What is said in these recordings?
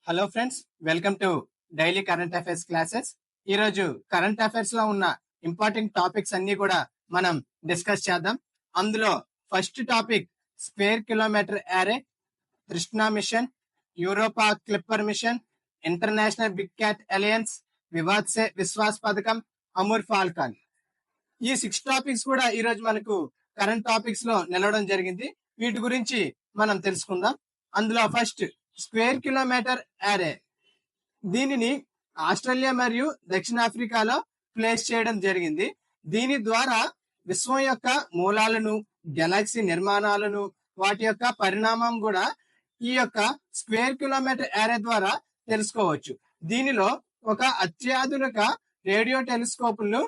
Hello friends, welcome to daily current affairs classes. ఈ రోజు current affairs లో ఉన్న ఇంపార్టెంట్ టాపిక్స్ అన్ని కూడా మనం డిస్కస్ చేద్దాం. అందులో first topic square kilometre array, Trishna mission, Europa clipper mission, international big cat alliance, Vivad se Vishwas పథకం, అమూర్ ఫాల్కాన్. ఈ 6 టాపిక్స్ కూడా ఈ రోజు మనకు కరెంట్ టాపిక్స్ లో నిలవడం జరిగింది. వీటి గురించి మనం తెలుసుకుందాం. అందులో ఫస్ట్ స్క్వేర్ కిలోమీటర్ యారే. దీనిని ఆస్ట్రేలియా మరియు దక్షిణాఫ్రికాలో ప్లేస్ చేయడం జరిగింది. దీని ద్వారా విశ్వం యొక్క మూలాలను, గెలాక్సీ నిర్మాణాలను, వాటి యొక్క పరిణామం కూడా ఈ యొక్క స్క్వేర్ కిలోమీటర్ యారే ద్వారా తెలుసుకోవచ్చు. దీనిలో ఒక అత్యాధునిక రేడియో టెలిస్కోపులను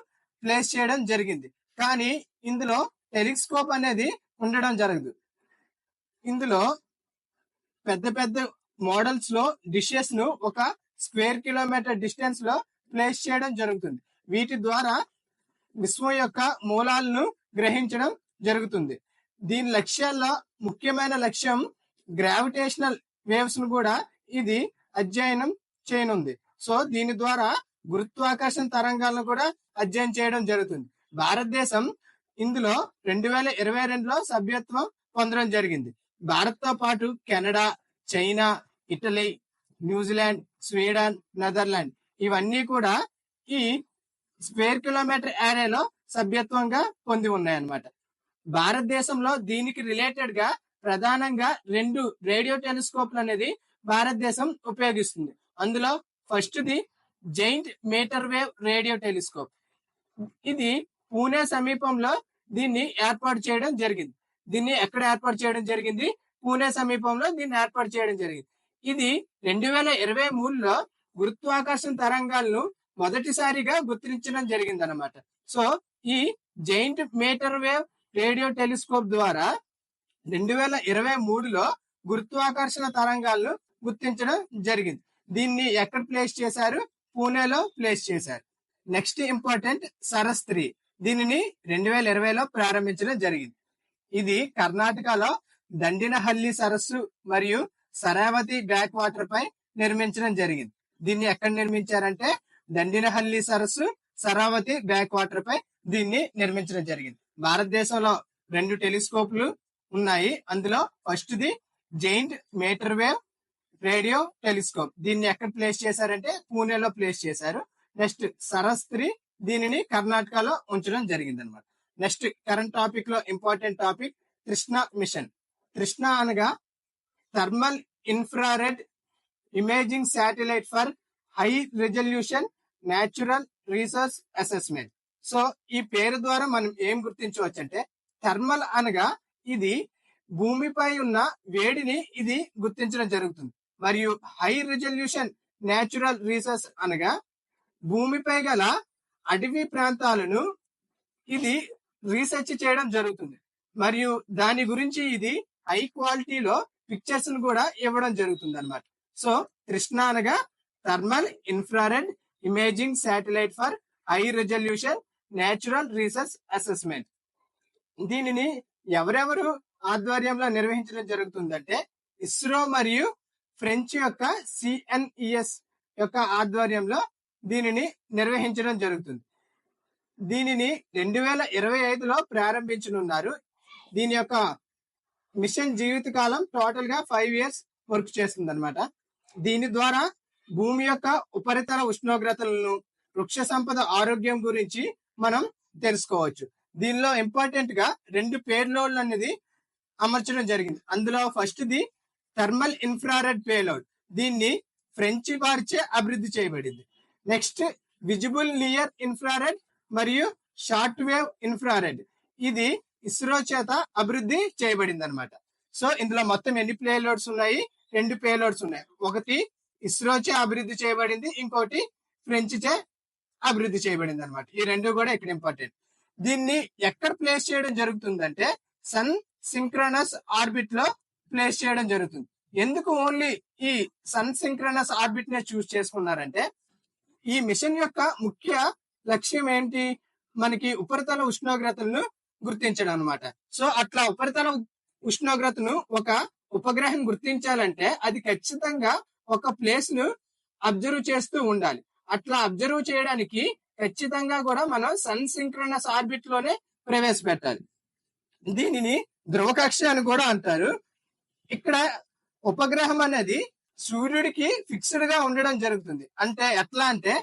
ప్లేస్ చేయడం జరిగింది. కానీ ఇందులో టెలిస్కోప్ అనేది ఉండడం జరగదు. ఇందులో పెద్ద పెద్ద మోడల్స్ లో డిషెస్ ను ఒక స్క్వేర్ కిలోమీటర్ డిస్టెన్స్ లో ప్లేస్ చేయడం జరుగుతుంది. వీటి ద్వారా విశ్వం యొక్క మూలాలను గ్రహించడం జరుగుతుంది. దీని లక్ష్యాల్లో ముఖ్యమైన లక్ష్యం గ్రావిటేషనల్ వేవ్స్ ను కూడా ఇది అధ్యయనం చేయనుంది. సో దీని ద్వారా గురుత్వాకర్షణ తరంగాలను కూడా అధ్యయనం చేయడం జరుగుతుంది. భారతదేశం ఇందులో 2022లో సభ్యత్వం పొందడం జరిగింది. భారత్ తో పాటు Canada, China, Italy, New Zealand, Sweden, Netherland ఇవన్నీ కూడా ఈ స్క్వేర్ కిలోమీటర్ ఏరియాలో సభ్యత్వంగా పొంది ఉన్నాయన్నమాట. భారతదేశంలో దీనికి రిలేటెడ్ గా ప్రధానంగా 2 రేడియో టెలిస్కోప్లు అనేది భారతదేశం ఉపయోగిస్తుంది. అందులో first the giant metre wave radio telescope. ఇది పూణే సమీపంలో దీన్ని ఏర్పాటు చేయడం జరిగింది. దీన్ని ఎక్కడ ఏర్పాటు చేయడం జరిగింది? పూణే సమీపంలో దీన్ని ఏర్పాటు చేయడం జరిగింది. ఇది 2023లో గురుత్వాకర్షణ తరంగాలను మొదటిసారిగా గుర్తించడం జరిగింది అనమాట. సో ఈ giant metre wave radio telescope ద్వారా 2023లో గురుత్వాకర్షణ తరంగాలను గుర్తించడం జరిగింది. దీన్ని ఎక్కడ ప్లేస్ చేశారు? పూణేలో ప్లేస్ చేశారు. Next important Saras 3. దీనిని 2020లో ప్రారంభించడం జరిగింది. ఇది కర్ణాటకలో దండినహల్లి సరస్సు మరియు శరావతి బ్యాక్ వాటర్ పై నిర్మించడం జరిగింది. దీన్ని ఎక్కడ నిర్మించారంటే దండినహల్లి సరస్సు, శరావతి బ్యాక్ వాటర్ పై దీన్ని నిర్మించడం జరిగింది. భారతదేశంలో 2 టెలిస్కోప్లు ఉన్నాయి. అందులో first the giant metre wave radio telescope. దీన్ని ఎక్కడ ప్లేస్ చేశారంటే పూణేలో ప్లేస్ చేశారు. నెక్స్ట్ సరస్ 3, దీనిని కర్ణాటకలో ఉంచడం జరిగింది అనమాట. నెక్స్ట్ కరెంట్ టాపిక్ లో important topic Trishna mission. Trishna అనగా thermal infrared imaging satellite for high resolution natural resource assessment. So ఈ పేరు ద్వారా మనం ఏం గుర్తించవచ్చు అంటే, థర్మల్ అనగా ఇది భూమిపై ఉన్న వేడిని ఇది గుర్తించడం జరుగుతుంది. మరియు హై రిజల్యూషన్ న్యాచురల్ రీసోర్స్ అనగా భూమిపై గల అటవీ ప్రాంతాలను ఇది రీసెర్చ్ చేయడం జరుగుతుంది. మరియు దాని గురించి ఇది హై క్వాలిటీలో పిక్చర్స్ ను కూడా ఇవ్వడం జరుగుతుంది అనమాట. సో కృష్ణ అనగా thermal infrared imaging satellite for high resolution natural resource assessment. దీనిని ఎవరెవరు ఆధ్వర్యంలో నిర్వహించడం జరుగుతుందంటే ఇస్రో మరియు ఫ్రెంచ్ యొక్క CNES యొక్క ఆధ్వర్యంలో దీనిని నిర్వహించడం జరుగుతుంది. దీనిని 2025లో ప్రారంభించనున్నారు. దీని యొక్క మిషన్ జీవిత కాలం టోటల్ గా 5 years వర్క్ చేస్తుంది అనమాట. దీని ద్వారా భూమి యొక్క ఉపరితల ఉష్ణోగ్రతలను, వృక్ష సంపద ఆరోగ్యం గురించి మనం తెలుసుకోవచ్చు. దీనిలో ఇంపార్టెంట్ గా 2 పేలోడ్లు అనేది అమర్చడం జరిగింది. అందులో first the thermal infrared payload. దీన్ని ఫ్రెంచ్ వారిచే అభివృద్ధి చేయబడింది. నెక్స్ట్ విజిబుల్ నియర్ ఇన్ఫ్రారెడ్ మరియు షార్ట్ వేవ్ ఇన్ఫ్రారెడ్. ఇది ఇస్రో చేత అభివృద్ధి చేయబడింది అనమాట. సో ఇందులో మొత్తం ఎన్ని పేలోడ్స్ ఉన్నాయి? 2 పేలోడ్స్ ఉన్నాయి. ఒకటి ఇస్రోచే అభివృద్ధి చేయబడింది, ఇంకోటి ఫ్రెంచ్ చే అభివృద్ధి చేయబడింది అనమాట. ఈ 2 కూడా ఇక్కడ ఇంపార్టెంట్. దీన్ని ఎక్కడ ప్లేస్ చేయడం జరుగుతుందంటే సన్ సింక్రనస్ ఆర్బిట్ లో ప్లేస్ చేయడం జరుగుతుంది. ఎందుకు ఓన్లీ ఈ సన్ సింక్రనస్ ఆర్బిట్ నే చూస్ చేసుకున్నారంటే, ఈ మిషన్ యొక్క ముఖ్య లక్ష్యం ఏంటి? మనకి ఉపరితల ఉష్ణోగ్రతలను గుర్తించడం అనమాట. సో అట్లా ఉపరితల ఉష్ణోగ్రతను ఒక ఉపగ్రహం గుర్తించాలంటే అది ఖచ్చితంగా ఒక ప్లేస్ ను అబ్జర్వ్ చేస్తూ ఉండాలి. అట్లా అబ్జర్వ్ చేయడానికి ఖచ్చితంగా కూడా మనం సన్ సింక్రోనస్ ఆర్బిట్ లోనే ప్రవేశపెట్టాలి. దీనిని ధ్రువకక్ష అని కూడా అంటారు. ఇక్కడ ఉపగ్రహం అనేది సూర్యుడికి ఫిక్స్డ్ గా ఉండడం జరుగుతుంది. అంటే ఎట్లా అంటే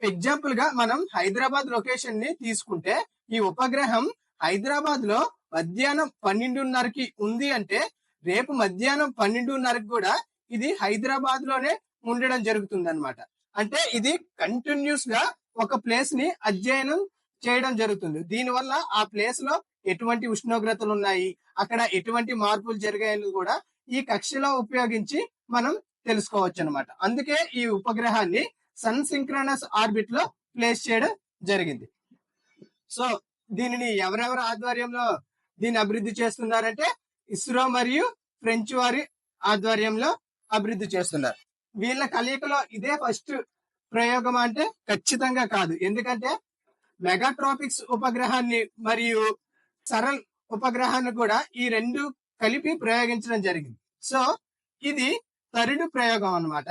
ఎగ్జాంపుల్ గా మనం హైదరాబాద్ లొకేషన్ ని తీసుకుంటే ఈ ఉపగ్రహం హైదరాబాద్ లో మధ్యాహ్నం 12:30కి ఉంది అంటే రేపు మధ్యాహ్నం 12:30కి కూడా ఇది హైదరాబాద్ లోనే ఉండడం జరుగుతుంది అనమాట. అంటే ఇది కంటిన్యూస్ గా ఒక ప్లేస్ ని అధ్యయనం చేయడం జరుగుతుంది. దీనివల్ల ఆ ప్లేస్ లో ఎటువంటి ఉష్ణోగ్రతలు ఉన్నాయి, అక్కడ ఎటువంటి మార్పులు జరిగాయని కూడా ఈ కక్షలో ఉపయోగించి మనం తెలుసుకోవచ్చు అనమాట. అందుకే ఈ ఉపగ్రహాన్ని సన్ సింక్రోనస్ ఆర్బిట్ లో ప్లేస్ చేయడం జరిగింది. సో దీనిని ఎవరెవరి ఆధ్వర్యంలో దీన్ని అభివృద్ధి చేస్తున్నారంటే ఇస్రో మరియు ఫ్రెంచ్ వారి ఆధ్వర్యంలో అభివృద్ధి చేస్తున్నారు. వీళ్ళ కలయికలో ఇదే ఫస్ట్ ప్రయోగం అంటే ఖచ్చితంగా కాదు. ఎందుకంటే మెగాట్రాపిక్స్ ఉపగ్రహాన్ని మరియు సరల్ ఉపగ్రహాన్ని కూడా ఈ రెండు కలిపి ప్రయోగించడం జరిగింది. సో ఇది థర్డ్ ప్రయోగం అన్నమాట.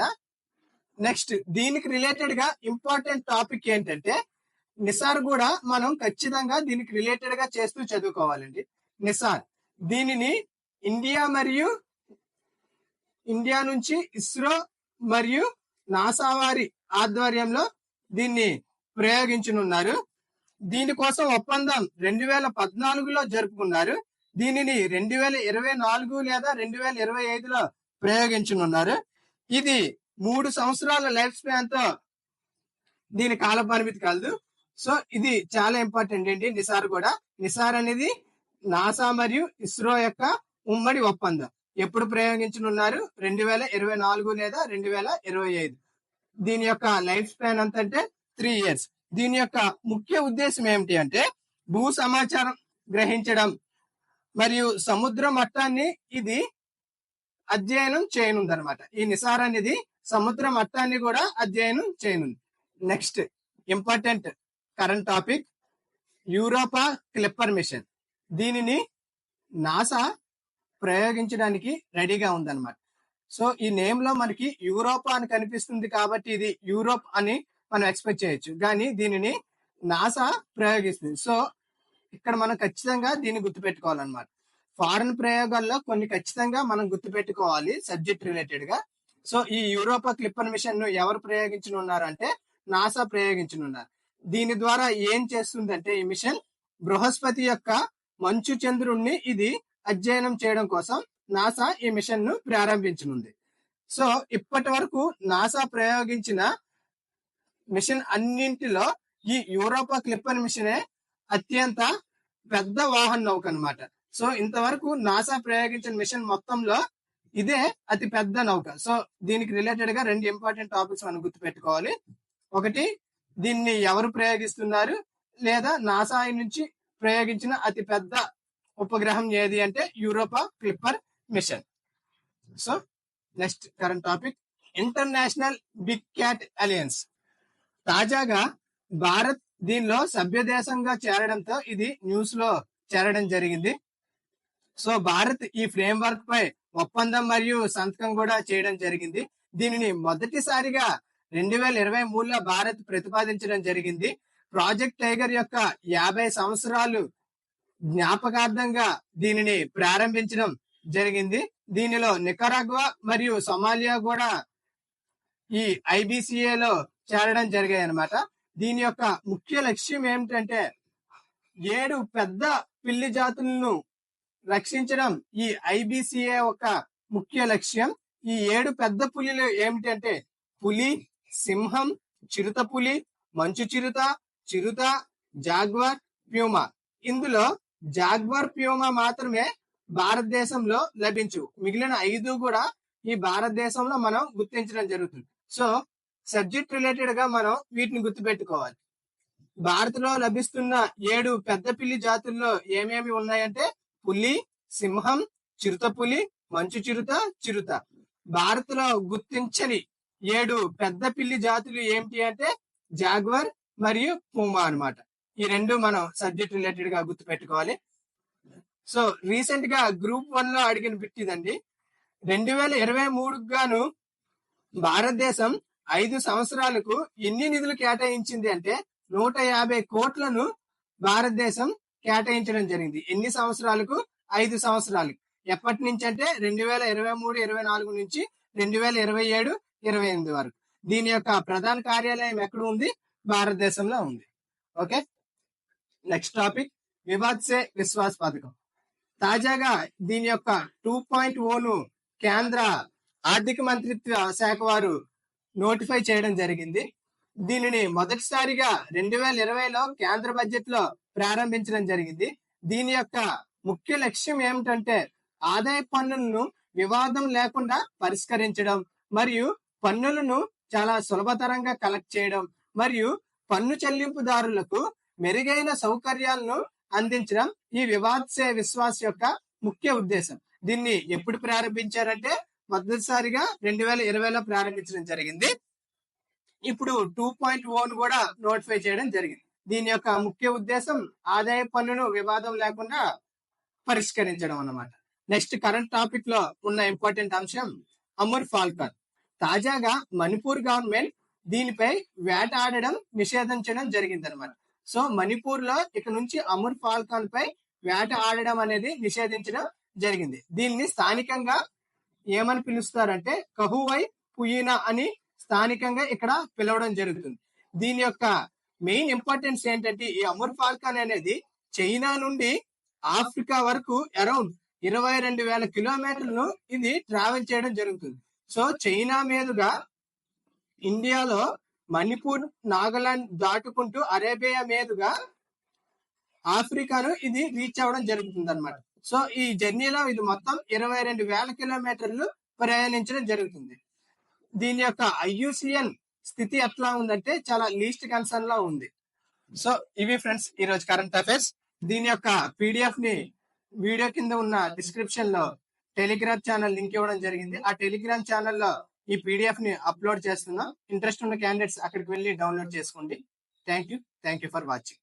నెక్స్ట్ దీనికి రిలేటెడ్ గా ఇంపార్టెంట్ టాపిక్ ఏంటంటే నిసార్ కూడా మనం ఖచ్చితంగా దీనికి రిలేటెడ్ గా చేస్తూ చదువుకోవాలండి. నిసార్ దీనిని ఇండియా నుంచి ఇస్రో మరియు నాసా వారి ఆధ్వర్యంలో దీన్ని ప్రయోగించనున్నారు. దీనికోసం ఒప్పందం 2014లో జరుపుకున్నారు. దీనిని 2024 లేదా 2025లో ప్రయోగించనున్నారు. ఇది 3 సంవత్సరాల లైఫ్ స్పాన్ తో దీని కాల పరిమితి కలదు. సో ఇది చాలా ఇంపార్టెంట్ ఏంటి నిసార్ కూడా. నిసార్ అనేది నాసా మరియు ఇస్రో యొక్క ఉమ్మడి ఒప్పందం. ఎప్పుడు ప్రయోగించనున్నారు? 2024 లేదా 2025. దీని యొక్క లైఫ్ స్పాన్ ఎంత అంటే 3 years. దీని యొక్క ముఖ్య ఉద్దేశం ఏమిటి అంటే భూ సమాచారం గ్రహించడం మరియు సముద్ర మట్టాన్ని ఇది అధ్యయనం చేయనుంది అనమాట. ఈ నిసార్ అనేది సముద్ర మట్టాన్ని కూడా అధ్యయనం చేయనుంది. Next important current topic Europa clipper mission. దీనిని నాసా ప్రయోగించడానికి రెడీగా ఉందన్నమాట. సో ఈ నేమ్ లో మనకి యూరోపా అని కనిపిస్తుంది కాబట్టి ఇది యూరోప్ అని మనం ఎక్స్పెక్ట్ చేయొచ్చు, కానీ దీనిని నాసా ప్రయోగిస్తుంది. సో ఇక్కడ మనం ఖచ్చితంగా దీన్ని గుర్తుపెట్టుకోవాలన్నమాట. ఫారెన్ ప్రయోగాల్లో కొన్ని ఖచ్చితంగా మనం గుర్తుపెట్టుకోవాలి సబ్జెక్ట్ రిలేటెడ్ గా. సో ఈ యూరోపా క్లిప్పర్ మిషన్ ను ఎవరు ప్రయోగించనున్నారు అంటే నాసా ప్రయోగించనున్నారు. దీని ద్వారా ఏం చేస్తుందంటే ఈ మిషన్ బృహస్పతి యొక్క మంచు చంద్రుణ్ణి ఇది అధ్యయనం చేయడం కోసం నాసా ఈ మిషన్ ను ప్రారంభించనుంది. సో ఇప్పటి వరకు నాసా ప్రయోగించిన మిషన్ అన్నింటిలో ఈ యూరోపా క్లిప్పర్ మిషనే అత్యంత పెద్ద వాహన నౌక అనమాట. సో ఇంతవరకు నాసా ప్రయోగించిన మిషన్ మొత్తంలో ఇదే అతి పెద్ద నౌక. సో దీనికి రిలేటెడ్ గా 2 ఇంపార్టెంట్ టాపిక్స్ మనం గుర్తుపెట్టుకోవాలి. ఒకటి, దీన్ని ఎవరు ప్రయోగిస్తున్నారు, లేదా నాసా నుంచి ప్రయోగించిన అతి పెద్ద ఉపగ్రహం ఏది అంటే Europa clipper mission. So next current topic international big cat alliance. తాజాగా భారత్ దీనిలో సభ్య దేశంగా చేరడంతో ఇది న్యూస్ లో చేరడం జరిగింది. సో భారత్ ఈ ఫ్రేమ్ వర్క్ పై ఒప్పందం మరియు సంతకం కూడా చేయడం జరిగింది. దీనిని మొదటిసారిగా 2023లో భారత్ ప్రతిపాదించడం జరిగింది. ప్రాజెక్ట్ టైగర్ యొక్క 50 సంవత్సరాలు జ్ఞాపకార్థంగా దీనిని ప్రారంభించడం జరిగింది. దీనిలో నికరాగ్వా మరియు సొమాలియా కూడా ఈ ఐబిసిఏలో చేరడం జరిగాయి అన్నమాట. దీని యొక్క ముఖ్య లక్ష్యం ఏమిటంటే 7 పెద్ద పిల్లి జాతులను రక్షించడం ఈ ఐబిసిఏ ఒక ముఖ్య లక్ష్యం. ఈ 7 పెద్ద పులిలు ఏమిటంటే పులి, సింహం, చిరుత పులి, మంచు చిరుత, చిరుత, జాగ్వార్, ప్యూమా. ఇందులో జాగ్వార్, ప్యూమా మాత్రమే భారతదేశంలో లభించు. మిగిలిన 5 కూడా ఈ భారతదేశంలో మనం గుర్తించడం జరుగుతుంది. సో సబ్జెక్ట్ రిలేటెడ్ గా మనం వీటిని గుర్తుపెట్టుకోవాలి. భారత్ లో లభిస్తున్న 7 పెద్ద పిల్లి జాతుల్లో ఏమేమి ఉన్నాయంటే పులి, సింహం, చిరుత పులి, మంచు చిరుత, చిరుత. భారత్ లో గుర్తించని 7 పెద్ద పిల్లి జాతులు ఏమిటి అంటే జాగ్వర్ మరియు పూమా అన్నమాట. ఈ 2 మనం సబ్జెక్ట్ రిలేటెడ్ గా గుర్తు పెట్టుకోవాలి. సో రీసెంట్ గా గ్రూప్ 1 లో అడిగిన బిట్ ఇదండి. 2023 గాను భారతదేశం 5 సంవత్సరాలకు ఎన్ని నిధులు కేటాయించింది అంటే 150 కోట్లను భారతదేశం కేటాయించడం జరిగింది. ఎన్ని సంవత్సరాలకు? 5 సంవత్సరాలకు. ఎప్పటి నుంచి అంటే 2023-24 నుంచి 2027-28 వరకు. దీని యొక్క ప్రధాన కార్యాలయం ఎక్కడ ఉంది? భారతదేశంలో ఉంది. Okay, next topic Vivad se Vishwas పథకం. తాజాగా దీని యొక్క 2.0ను కేంద్ర ఆర్థిక మంత్రిత్వ శాఖ వారు నోటిఫై చేయడం జరిగింది. దీనిని మొదటిసారిగా 2020లో కేంద్ర బడ్జెట్ లో ప్రారంభించడం జరిగింది. దీని యొక్క ముఖ్య లక్ష్యం ఏమిటంటే ఆదాయ పన్నులను వివాదం లేకుండా పరిష్కరించడం మరియు పన్నులను చాలా సులభతరంగా కలెక్ట్ చేయడం మరియు పన్ను చెల్లింపుదారులకు మెరుగైన సౌకర్యాలను అందించడం ఈ వివాద్ సే విశ్వాస్ యొక్క ముఖ్య ఉద్దేశం. దీన్ని ఎప్పుడు ప్రారంభించారంటే మొదటిసారిగా 2020లో ప్రారంభించడం జరిగింది. ఇప్పుడు 2.0ను కూడా నోటిఫై చేయడం జరిగింది. దీని యొక్క ముఖ్య ఉద్దేశం ఆదాయ పన్నును వివాదం లేకుండా పరిష్కరించడం అన్నమాట. నెక్స్ట్ కరెంట్ టాపిక్ లో ఉన్న ఇంపార్టెంట్ అంశం అమూర్ ఫాల్కన్. తాజాగా మణిపూర్ గవర్నమెంట్ దీనిపై వేటాడడం నిషేధించడం జరిగింది అనమాట. సో మణిపూర్ లో ఇక నుంచి అమూర్ ఫాల్కన్ పై వేట ఆడడం అనేది నిషేధించడం జరిగింది. దీన్ని స్థానికంగా ఏమని పిలుస్తారంటే కహువై పుయినా అని స్థానికంగా ఇక్కడ పిలవడం జరుగుతుంది. దీని యొక్క మెయిన్ ఇంపార్టెన్స్ ఏంటంటే ఈ అమూర్ ఫాల్కన్ అనేది చైనా నుండి ఆఫ్రికా వరకు అరౌండ్ 22,000 కిలోమీటర్లను ఇది ట్రావెల్ చేయడం జరుగుతుంది. సో చైనా మీదుగా ఇండియాలో మణిపూర్, నాగాలాండ్ దాటుకుంటూ అరేబియా మీదుగా ఆఫ్రికాను ఇది రీచ్ అవ్వడం జరుగుతుంది అనమాట. సో ఈ జర్నీలో ఇది మొత్తం 22,000 కిలోమీటర్లు ప్రయాణించడం జరుగుతుంది. దీని యొక్క IUCN స్థితి ఎట్లా ఉందంటే చాలా లీస్ట్ కన్సర్న్ లో ఉంది. సో ఇవి ఫ్రెండ్స్ ఈ రోజు కరెంట్ అఫైర్స్. దీని యొక్క PDF ని వీడియో కింద ఉన్న డిస్క్రిప్షన్ లో టెలిగ్రామ్ ఛానల్ లింక్ ఇవ్వడం జరిగింది. ఆ టెలిగ్రామ్ ఛానల్లో ఈ PDF ని అప్లోడ్ చేస్తున్నాం. ఇంట్రెస్ట్ ఉన్న క్యాండిడేట్స్ అక్కడికి వెళ్ళి డౌన్లోడ్ చేసుకోండి. Thank you for watching.